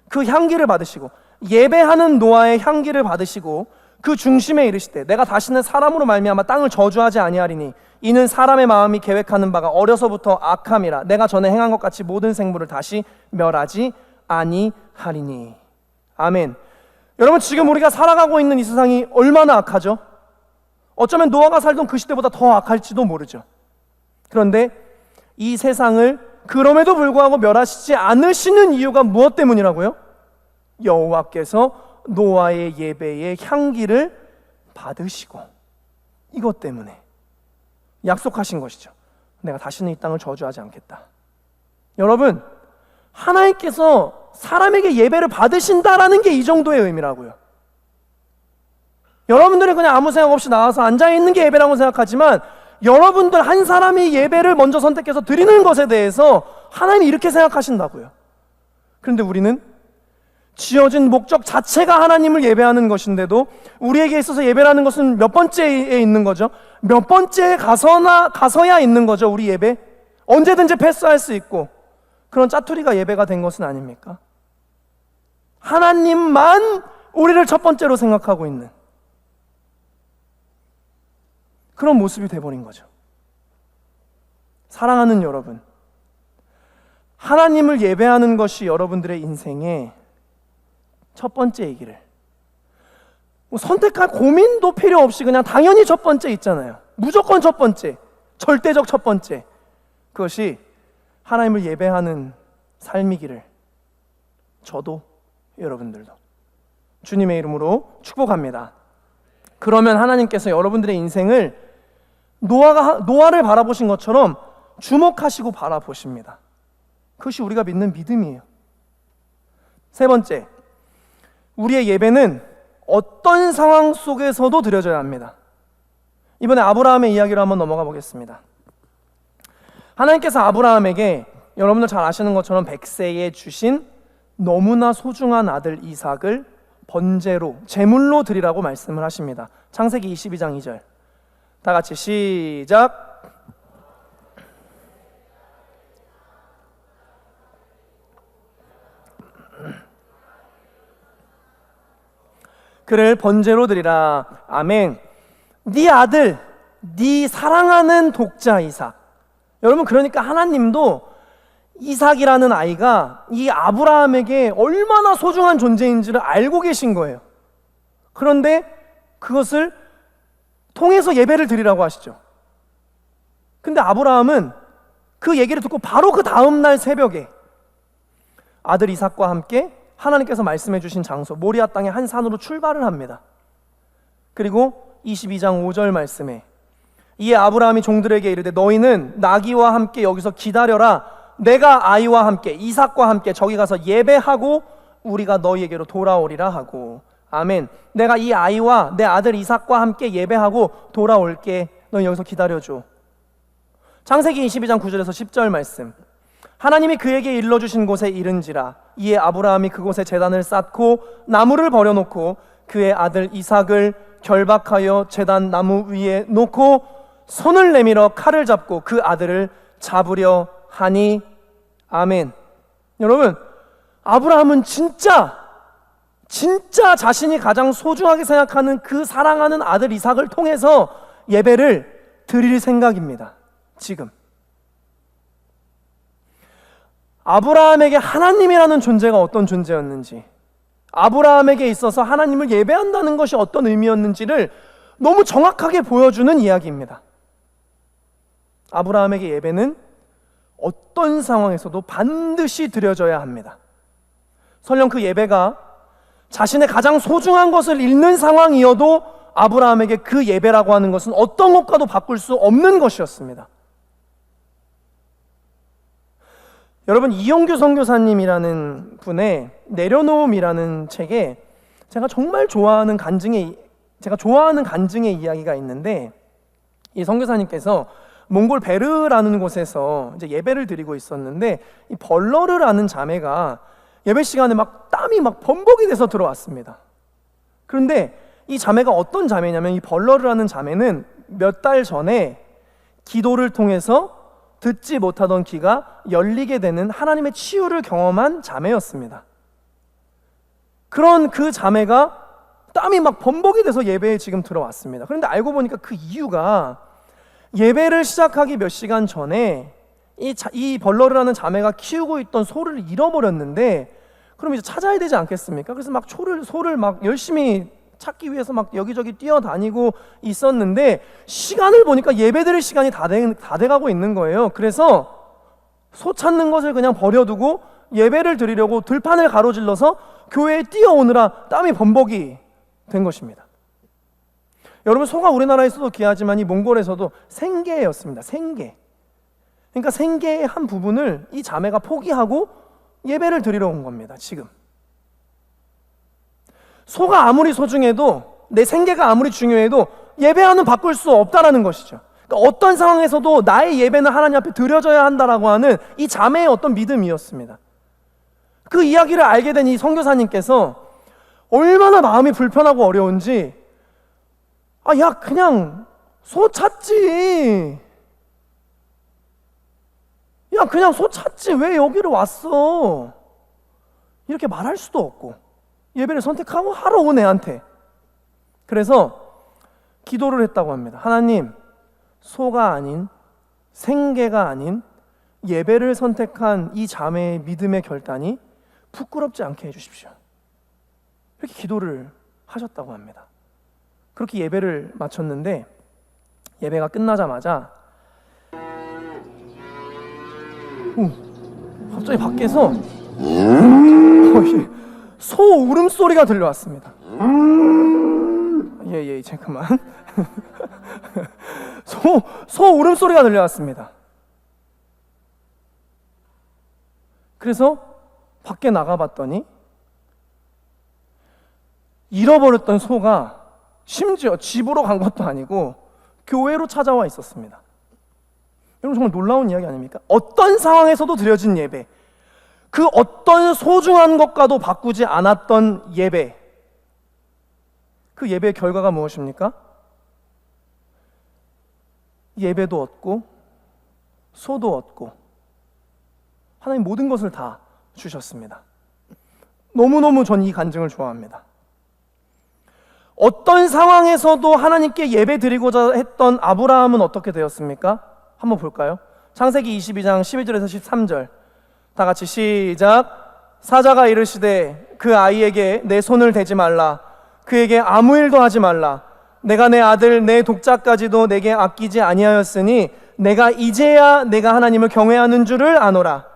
그 향기를 받으시고 예배하는 노아의 향기를 받으시고 그 중심에 이르시되 내가 다시는 사람으로 말미암아 땅을 저주하지 아니하리니 이는 사람의 마음이 계획하는 바가 어려서부터 악함이라 내가 전에 행한 것 같이 모든 생물을 다시 멸하지 아니하리니. 아멘. 여러분, 지금 우리가 살아가고 있는 이 세상이 얼마나 악하죠? 어쩌면 노아가 살던 그 시대보다 더 악할지도 모르죠. 그런데 이 세상을 그럼에도 불구하고 멸하시지 않으시는 이유가 무엇 때문이라고요? 여호와께서 노아의 예배의 향기를 받으시고 이것 때문에 약속하신 것이죠. 내가 다시는 이 땅을 저주하지 않겠다. 여러분, 하나님께서 사람에게 예배를 받으신다라는 게 이 정도의 의미라고요. 여러분들이 그냥 아무 생각 없이 나와서 앉아있는 게 예배라고 생각하지만 여러분들 한 사람이 예배를 먼저 선택해서 드리는 것에 대해서 하나님이 이렇게 생각하신다고요. 그런데 우리는 지어진 목적 자체가 하나님을 예배하는 것인데도 우리에게 있어서 예배라는 것은 몇 번째에 있는 거죠? 몇 번째에 가서야 있는 거죠, 우리 예배? 언제든지 패스할 수 있고 그런 짜투리가 예배가 된 것은 아닙니까? 하나님만 우리를 첫 번째로 생각하고 있는 그런 모습이 돼버린 거죠. 사랑하는 여러분, 하나님을 예배하는 것이 여러분들의 인생의 첫 번째이기를, 선택할 고민도 필요 없이 그냥 당연히 첫 번째 있잖아요. 무조건 첫 번째, 절대적 첫 번째, 그것이 하나님을 예배하는 삶이기를 저도 여러분들도 주님의 이름으로 축복합니다. 그러면 하나님께서 여러분들의 인생을 노아를 바라보신 것처럼 주목하시고 바라보십니다. 그것이 우리가 믿는 믿음이에요. 세 번째, 우리의 예배는 어떤 상황 속에서도 드려져야 합니다. 이번에 아브라함의 이야기로 한번 넘어가 보겠습니다. 하나님께서 아브라함에게 여러분들 잘 아시는 것처럼 100세에 주신 너무나 소중한 아들 이삭을 번제로, 제물로 드리라고 말씀을 하십니다. 창세기 22장 2절 다 같이 시작. 그를 번제로 드리라. 아멘. 네 아들, 네 사랑하는 독자 이삭. 여러분, 그러니까 하나님도 이삭이라는 아이가 이 아브라함에게 얼마나 소중한 존재인지를 알고 계신 거예요. 그런데 그것을 통해서 예배를 드리라고 하시죠. 근데 아브라함은 그 얘기를 듣고 바로 그 다음날 새벽에 아들 이삭과 함께 하나님께서 말씀해 주신 장소 모리아 땅의 한 산으로 출발을 합니다. 그리고 22장 5절 말씀에 이에 아브라함이 종들에게 이르되 너희는 나귀와 함께 여기서 기다려라. 내가 아이와 함께 이삭과 함께 저기 가서 예배하고 우리가 너희에게로 돌아오리라 하고. 아멘. 내가 이 아이와 내 아들 이삭과 함께 예배하고 돌아올게. 너희 여기서 기다려줘. 창세기 22장 9절에서 10절 말씀, 하나님이 그에게 일러주신 곳에 이른지라 이에 아브라함이 그곳에 제단을 쌓고 나무를 버려놓고 그의 아들 이삭을 결박하여 제단 나무 위에 놓고 손을 내밀어 칼을 잡고 그 아들을 잡으려 하니. 아멘. 여러분, 아브라함은 진짜 자신이 가장 소중하게 생각하는 그 사랑하는 아들 이삭을 통해서 예배를 드릴 생각입니다. 지금 아브라함에게 하나님이라는 존재가 어떤 존재였는지, 아브라함에게 있어서 하나님을 예배한다는 것이 어떤 의미였는지를 너무 정확하게 보여주는 이야기입니다. 아브라함에게 예배는 어떤 상황에서도 반드시 드려져야 합니다. 설령 그 예배가 자신의 가장 소중한 것을 잃는 상황이어도 아브라함에게 그 예배라고 하는 것은 어떤 것과도 바꿀 수 없는 것이었습니다. 여러분, 이용규 선교사님이라는 분의 내려놓음이라는 책에 제가 좋아하는 간증의 이야기가 있는데, 이 선교사님께서 몽골 베르라는 곳에서 이제 예배를 드리고 있었는데, 이 벌러르라는 자매가 예배 시간에 막 땀이 막 범벅이 돼서 들어왔습니다. 그런데 이 자매가 어떤 자매냐면, 이 벌러르라는 자매는 몇 달 전에 기도를 통해서 듣지 못하던 귀가 열리게 되는 하나님의 치유를 경험한 자매였습니다. 그런 그 자매가 땀이 막 범벅이 돼서 예배에 지금 들어왔습니다. 그런데 알고 보니까 그 이유가, 예배를 시작하기 몇 시간 전에 이 벌러르라는 자매가 키우고 있던 소를 잃어버렸는데, 그럼 이제 찾아야 되지 않겠습니까? 그래서 막 소를 막 열심히 찾기 위해서 막 여기저기 뛰어다니고 있었는데, 시간을 보니까 예배드릴 시간이 다 돼가고 있는 거예요. 그래서 소 찾는 것을 그냥 버려두고 예배를 드리려고 들판을 가로질러서 교회에 뛰어오느라 땀이 범벅이 된 것입니다. 여러분, 소가 우리나라에서도 귀하지만 이 몽골에서도 생계였습니다. 생계. 그러니까 생계의 한 부분을 이 자매가 포기하고 예배를 드리러 온 겁니다. 지금 소가 아무리 소중해도, 내 생계가 아무리 중요해도 예배와는 바꿀 수 없다라는 것이죠. 그러니까 어떤 상황에서도 나의 예배는 하나님 앞에 드려져야 한다라고 하는 이 자매의 어떤 믿음이었습니다. 그 이야기를 알게 된 이 선교사님께서 얼마나 마음이 불편하고 어려운지, 야, 그냥 소 찾지. 야, 그냥 소 찾지. 왜 여기로 왔어? 이렇게 말할 수도 없고, 예배를 선택하고 하러 온 애한테. 그래서 기도를 했다고 합니다. 하나님, 소가 아닌, 생계가 아닌 예배를 선택한 이 자매의 믿음의 결단이 부끄럽지 않게 해주십시오. 이렇게 기도를 하셨다고 합니다. 그렇게 예배를 마쳤는데, 예배가 끝나자마자 갑자기 밖에서 소 울음소리가 들려왔습니다. 예, 잠깐만. 소 울음소리가 들려왔습니다. 그래서 밖에 나가봤더니 잃어버렸던 소가 심지어 집으로 간 것도 아니고 교회로 찾아와 있었습니다. 여러분, 정말 놀라운 이야기 아닙니까? 어떤 상황에서도 드려진 예배, 그 어떤 소중한 것과도 바꾸지 않았던 예배, 그 예배의 결과가 무엇입니까? 예배도 얻고 소도 얻고 하나님 모든 것을 다 주셨습니다. 너무너무 전 이 간증을 좋아합니다. 어떤 상황에서도 하나님께 예배 드리고자 했던 아브라함은 어떻게 되었습니까? 한번 볼까요? 창세기 22장 11절에서 13절 다 같이 시작. 사자가 이르시되 그 아이에게 내 손을 대지 말라, 그에게 아무 일도 하지 말라. 내가 내 아들 내 독자까지도 내게 아끼지 아니하였으니 내가 이제야 내가 하나님을 경외하는 줄을 아노라.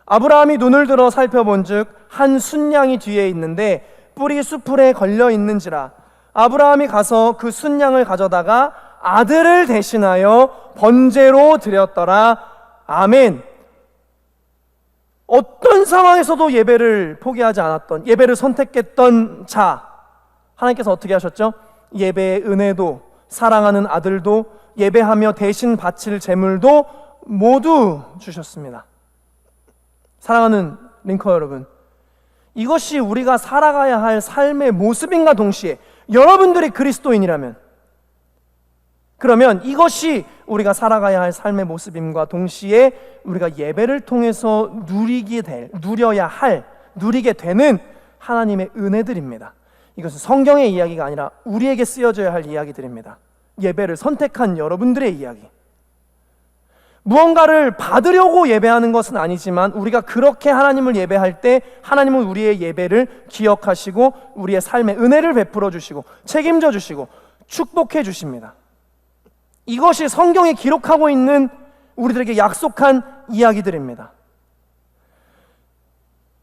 아브라함이 눈을 들어 살펴본즉 한 순양이 뒤에 있는데 뿔이 수풀에 걸려 있는지라. 아브라함이 가서 그 순양을 가져다가 아들을 대신하여 번제로 드렸더라. 아멘. 어떤 상황에서도 예배를 포기하지 않았던, 예배를 선택했던 자, 하나님께서 어떻게 하셨죠? 예배의 은혜도, 사랑하는 아들도, 예배하며 대신 바칠 제물도 모두 주셨습니다. 사랑하는 링커 여러분, 이것이 우리가 살아가야 할 삶의 모습인가 동시에, 여러분들이 그리스도인이라면, 그러면 이것이 우리가 살아가야 할 삶의 모습임과 동시에 우리가 예배를 통해서 누리게 되는 하나님의 은혜들입니다. 이것은 성경의 이야기가 아니라 우리에게 쓰여져야 할 이야기들입니다. 예배를 선택한 여러분들의 이야기. 무언가를 받으려고 예배하는 것은 아니지만 우리가 그렇게 하나님을 예배할 때 하나님은 우리의 예배를 기억하시고 우리의 삶에 은혜를 베풀어 주시고 책임져 주시고 축복해 주십니다. 이것이 성경에 기록하고 있는 우리들에게 약속한 이야기들입니다.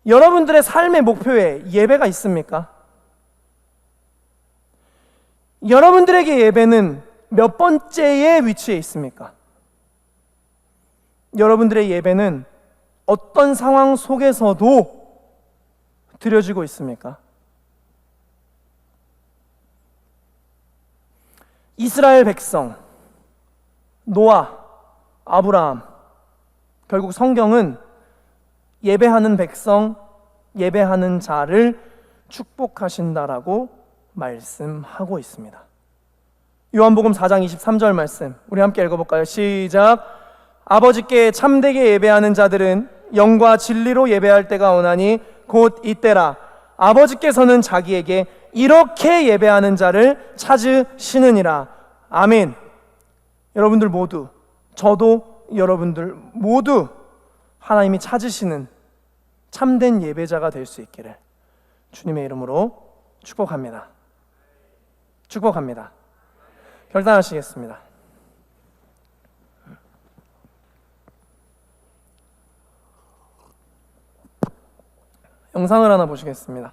여러분들의 삶의 목표에 예배가 있습니까? 여러분들에게 예배는 몇 번째의 위치에 있습니까? 여러분들의 예배는 어떤 상황 속에서도 드려지고 있습니까? 이스라엘 백성, 노아, 아브라함. 결국 성경은 예배하는 백성, 예배하는 자를 축복하신다라고 말씀하고 있습니다. 요한복음 4장 23절 말씀 우리 함께 읽어볼까요? 시작. 아버지께 참되게 예배하는 자들은 영과 진리로 예배할 때가 오나니 곧 이때라. 아버지께서는 자기에게 이렇게 예배하는 자를 찾으시느니라. 아멘. 여러분들 모두, 저도 여러분들 모두 하나님이 찾으시는 참된 예배자가 될 수 있기를 주님의 이름으로 축복합니다. 축복합니다. 결단하시겠습니다. 영상을 하나 보시겠습니다.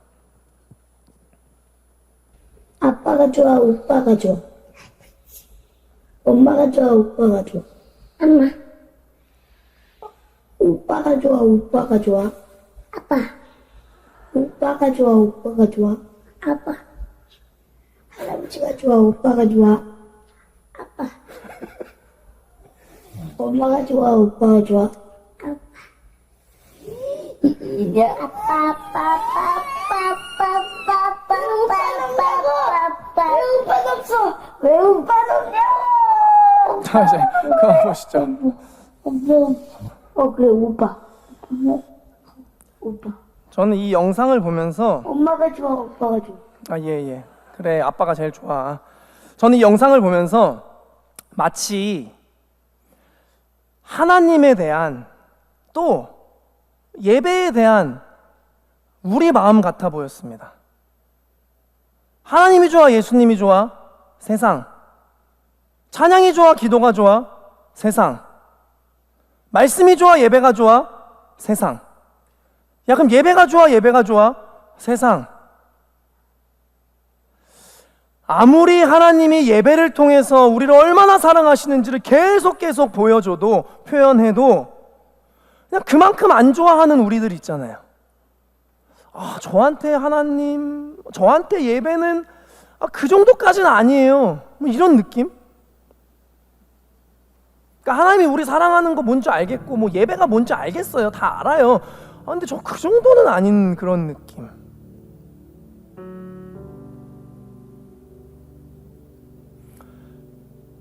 아빠가 좋아, 오빠가 좋아. 엄마가 좋아, 오빠가 좋아. 엄마. 오빠가 좋아, 오빠가 좋아. 아빠. 오빠가 좋아, 오빠가 좋아. 아빠. 할아버지가 좋아, 오빠가 좋아. 아빠. 엄마가 좋아, 오빠가 좋아. 아빠. 왜 오빠가 없어? 왜 오빠가 없냐고? 자, 이제 그만 보시죠. 그래, 오빠. 오빠. 저는 이 영상을 보면서 엄마가 좋아, 오빠가 좋아. 예. 그래, 아빠가 제일 좋아. 저는 이 영상을 보면서 마치 하나님에 대한 또 예배에 대한 우리 마음 같아 보였습니다. 하나님이 좋아, 예수님이 좋아, 세상. 찬양이 좋아, 기도가 좋아, 세상. 말씀이 좋아, 예배가 좋아, 세상. 야, 그럼 예배가 좋아, 예배가 좋아, 세상. 아무리 하나님이 예배를 통해서 우리를 얼마나 사랑하시는지를 계속 보여줘도, 표현해도 그냥 그만큼 안 좋아하는 우리들 있잖아요. 저한테 하나님, 저한테 예배는 그 정도까지는 아니에요. 뭐 이런 느낌? 그러니까 하나님이 우리 사랑하는 거 뭔지 알겠고, 뭐 예배가 뭔지 알겠어요. 다 알아요. 근데 저 그 정도는 아닌 그런 느낌.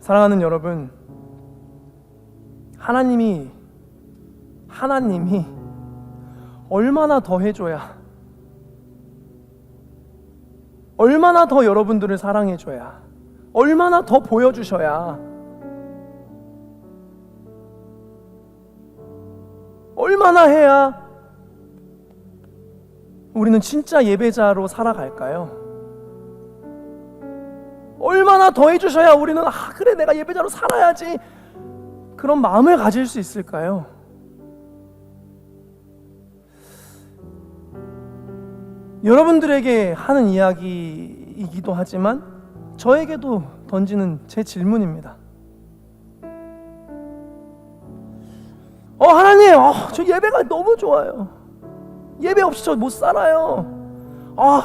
사랑하는 여러분, 하나님이 얼마나 더 해줘야, 얼마나 더 여러분들을 사랑해줘야, 얼마나 더 보여주셔야, 얼마나 해야 우리는 진짜 예배자로 살아갈까요? 얼마나 더 해주셔야 우리는 그래, 내가 예배자로 살아야지, 그런 마음을 가질 수 있을까요? 여러분들에게 하는 이야기이기도 하지만 저에게도 던지는 제 질문입니다. 하나님, 저 예배가 너무 좋아요. 예배 없이 저 못 살아요.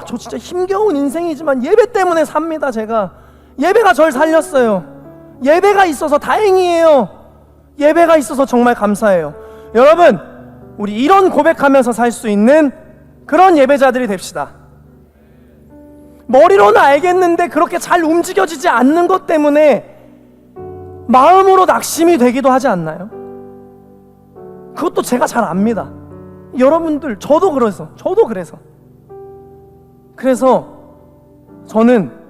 저 진짜 힘겨운 인생이지만 예배 때문에 삽니다. 제가 예배가 절 살렸어요. 예배가 있어서 다행이에요. 예배가 있어서 정말 감사해요. 여러분, 우리 이런 고백하면서 살 수 있는 그런 예배자들이 됩시다. 머리로는 알겠는데 그렇게 잘 움직여지지 않는 것 때문에 마음으로 낙심이 되기도 하지 않나요? 그것도 제가 잘 압니다. 여러분들, 저도 그래서 저는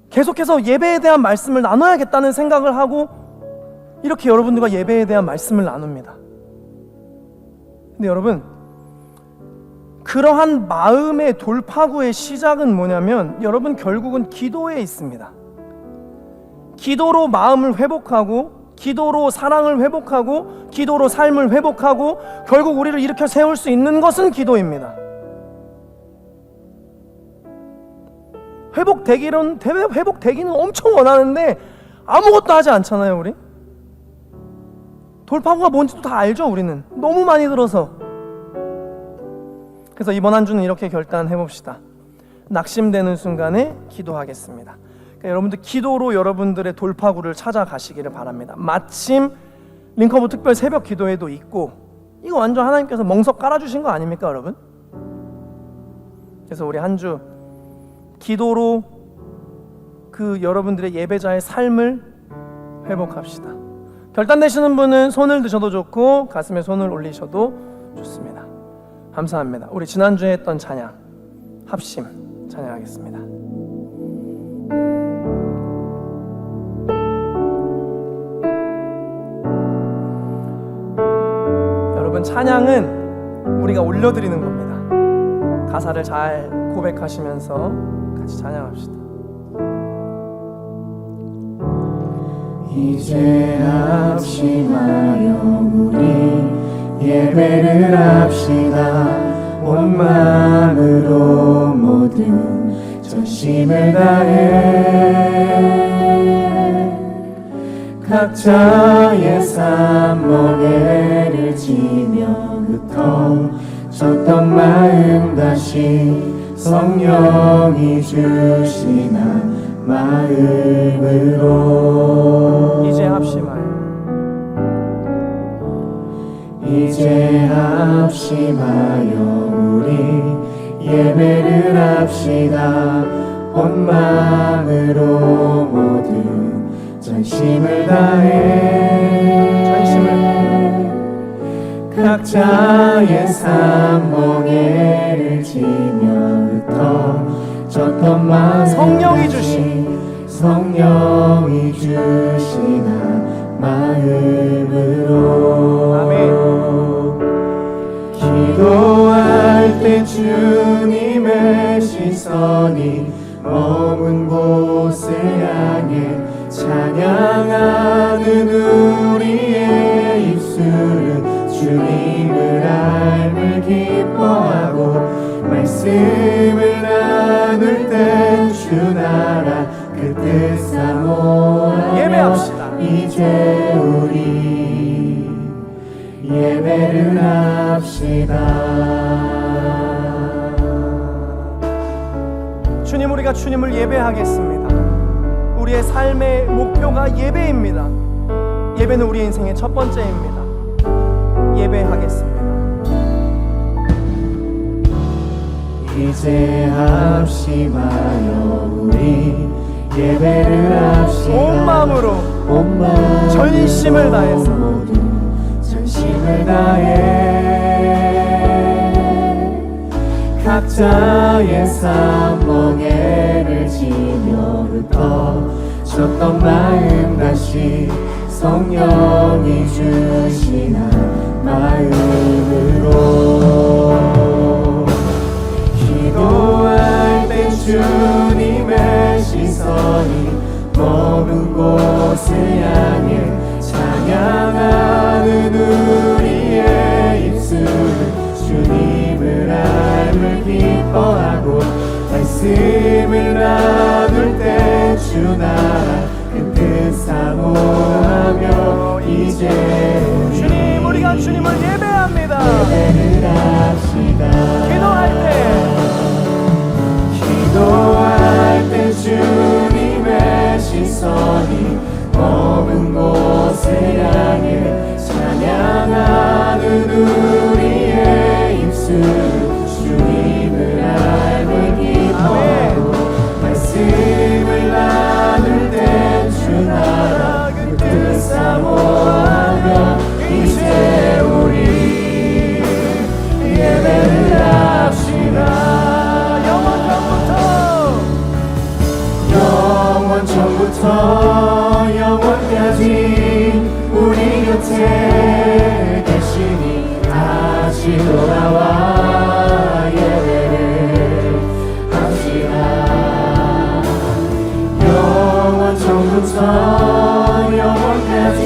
계속해서 예배에 대한 말씀을 나눠야겠다는 생각을 하고 이렇게 여러분들과 예배에 대한 말씀을 나눕니다. 근데 여러분, 그러한 마음의 돌파구의 시작은 뭐냐면, 여러분, 결국은 기도에 있습니다. 기도로 마음을 회복하고, 기도로 사랑을 회복하고, 기도로 삶을 회복하고, 결국 우리를 일으켜 세울 수 있는 것은 기도입니다. 회복되기는 엄청 원하는데 아무것도 하지 않잖아요. 우리 돌파구가 뭔지도 다 알죠. 우리는 너무 많이 들어서. 그래서 이번 한 주는 이렇게 결단해 봅시다. 낙심되는 순간에 기도하겠습니다. 그러니까 여러분들 기도로 여러분들의 돌파구를 찾아가시기를 바랍니다. 마침 링커브 특별 새벽 기도회도 있고, 이거 완전 하나님께서 멍석 깔아주신 거 아닙니까 여러분? 그래서 우리 한 주 기도로 그 여러분들의 예배자의 삶을 회복합시다. 결단되시는 분은 손을 드셔도 좋고 가슴에 손을 올리셔도 좋습니다. 감사합니다. 우리 지난주에 했던 찬양 합심 찬양하겠습니다. 여러분, 찬양은 우리가 올려드리는 겁니다. 가사를 잘 고백하시면서 같이 찬양합시다. 이제 합심하여 우리 예배를 합시다. 온 마음으로 모든 전심을 다해 각자의 삶 멍에를 지며 흩어졌던 마음 다시 성령이 주시나 마음으로 이제 합심하여 이제 합심하여 우리 예배를 합시다. 온 마음으로 모든 전심을 다해 각자의 삶 멍에를 지며 흩어졌던 마음 성령이 주신 성령이 주시나 마음으로 아멘. 기도할 때 주님의 시선이 머문 곳을 향해 찬양하는 우리의 입술은 주님을 알을 기뻐하고 말씀을 나눌 때 주 나라 그 뜻 사모하며 예배합시다. 이제 우리 예배를 합시다. 주님, 우리가 주님을 예배하겠습니다. 우리의 삶의 목표가 예배입니다. 예배는 우리 인생의 첫 번째입니다. 예배하겠습니다. 이제 합심하여 우리 예배를 합시다. 온 마음으로 전심을 다해서 전심을 다해 각자의 삶 멍에를 지며 흩어졌던 마음 다시 성령이 주시나 마음으로 기도할 때 주님의 시선이 머문 곳을 향해 찬양하는 우리의 입술은 주님을 알을 기뻐하고 말씀을 나눌 때 주 나라 그 뜻 사모하며 이제 주님, 우리가 주님을 예배합니다. 예배를 합시다. 기도할 때 주님의 시선이 머문 곳을 향해 찬양하는 우리의 입술 주님을 알고 기뻐하고 말씀을 나눌 때 주 나라 그 뜻 사모하며 이제 우리 예배를 합시다. 영원 전부터 영원까지 우리 곁에 계시니 다시 돌아와 예배를 합시다. 영원 전부터 영원까지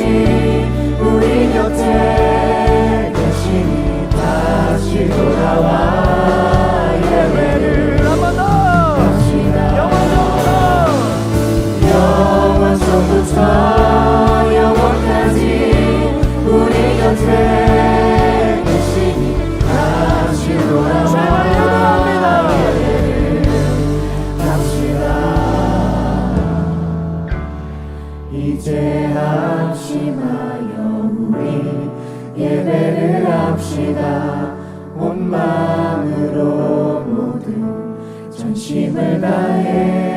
우리 곁에 계시니 다시 돌아와 예배를 합시다. 영원 전부터 영원까지 우리 곁에 계시니 온 마음으로 모든 전심을 다해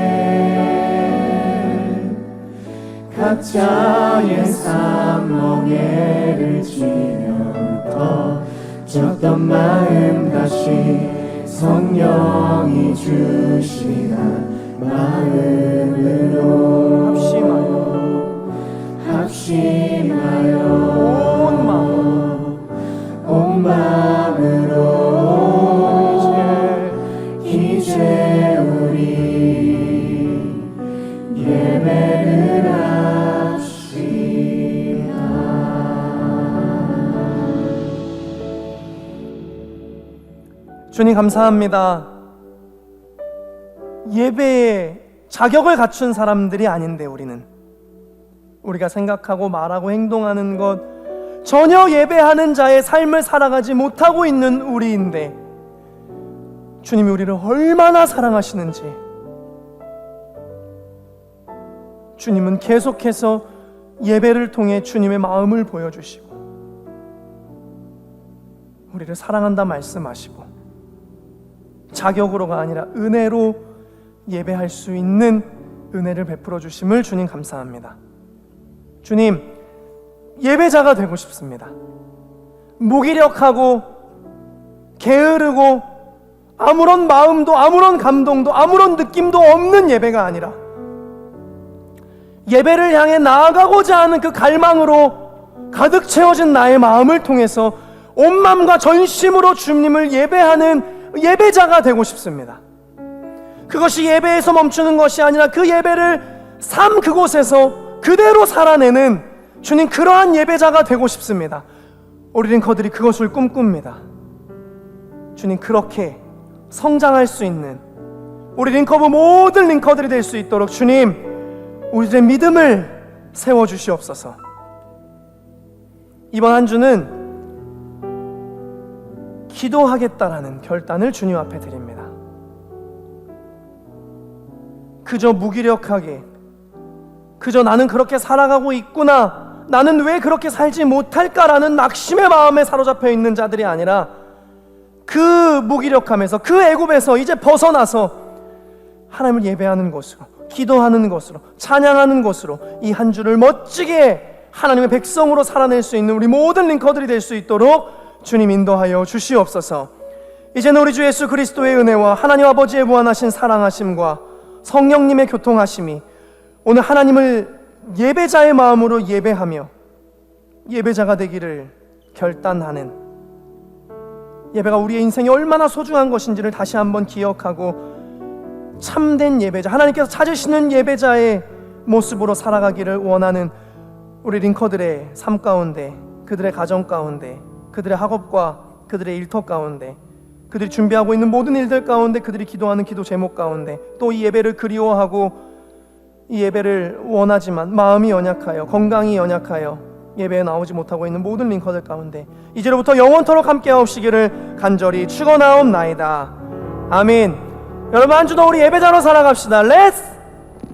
각자의 삶 멍에를 지면부터 졌던 마음 다시 성령이 주시는 마음으로 합심하여 온 마음으로 이제 우리 예배를 합시다. 주님 감사합니다. 예배에 자격을 갖춘 사람들이 아닌데 우리가 생각하고 말하고 행동하는 것 전혀 예배하는 자의 삶을 살아가지 못하고 있는 우리인데 주님이 우리를 얼마나 사랑하시는지 주님은 계속해서 예배를 통해 주님의 마음을 보여주시고 우리를 사랑한다 말씀하시고 자격으로가 아니라 은혜로 예배할 수 있는 은혜를 베풀어 주심을 주님 감사합니다. 주님, 예배자가 되고 싶습니다. 무기력하고 게으르고 아무런 마음도 아무런 감동도 아무런 느낌도 없는 예배가 아니라 예배를 향해 나아가고자 하는 그 갈망으로 가득 채워진 나의 마음을 통해서 온 마음과 전심으로 주님을 예배하는 예배자가 되고 싶습니다. 그것이 예배에서 멈추는 것이 아니라 그 예배를 삶 그곳에서 그대로 살아내는 주님 그러한 예배자가 되고 싶습니다. 우리 링커들이 그것을 꿈꿉니다. 주님 그렇게 성장할 수 있는 우리 링커부 모든 링커들이 될 수 있도록 주님 우리들의 믿음을 세워주시옵소서. 이번 한 주는 기도하겠다라는 결단을 주님 앞에 드립니다. 그저 무기력하게 그저 나는 그렇게 살아가고 있구나, 나는 왜 그렇게 살지 못할까라는 낙심의 마음에 사로잡혀 있는 자들이 아니라 그 무기력함에서 그 애굽에서 이제 벗어나서 하나님을 예배하는 것으로, 기도하는 것으로, 찬양하는 것으로 이 한 주를 멋지게 하나님의 백성으로 살아낼 수 있는 우리 모든 링커들이 될 수 있도록 주님 인도하여 주시옵소서. 이제는 우리 주 예수 그리스도의 은혜와 하나님 아버지의 무한하신 사랑하심과 성령님의 교통하심이 오늘 하나님을 예배자의 마음으로 예배하며 예배자가 되기를 결단하는, 예배가 우리의 인생이 얼마나 소중한 것인지를 다시 한번 기억하고 참된 예배자, 하나님께서 찾으시는 예배자의 모습으로 살아가기를 원하는 우리 링커들의 삶 가운데, 그들의 가정 가운데, 그들의 학업과 그들의 일터 가운데, 그들이 준비하고 있는 모든 일들 가운데, 그들이 기도하는 기도 제목 가운데, 또 이 예배를 그리워하고 이 예배를 원하지만 마음이 연약하여, 건강이 연약하여 예배에 나오지 못하고 있는 모든 링커들 가운데 이제로부터 영원토록 함께하옵시기를 간절히 축원하옵나이다. 아멘. 여러분 한 주도 우리 예배자로 살아갑시다. 렛츠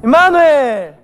임마누엘.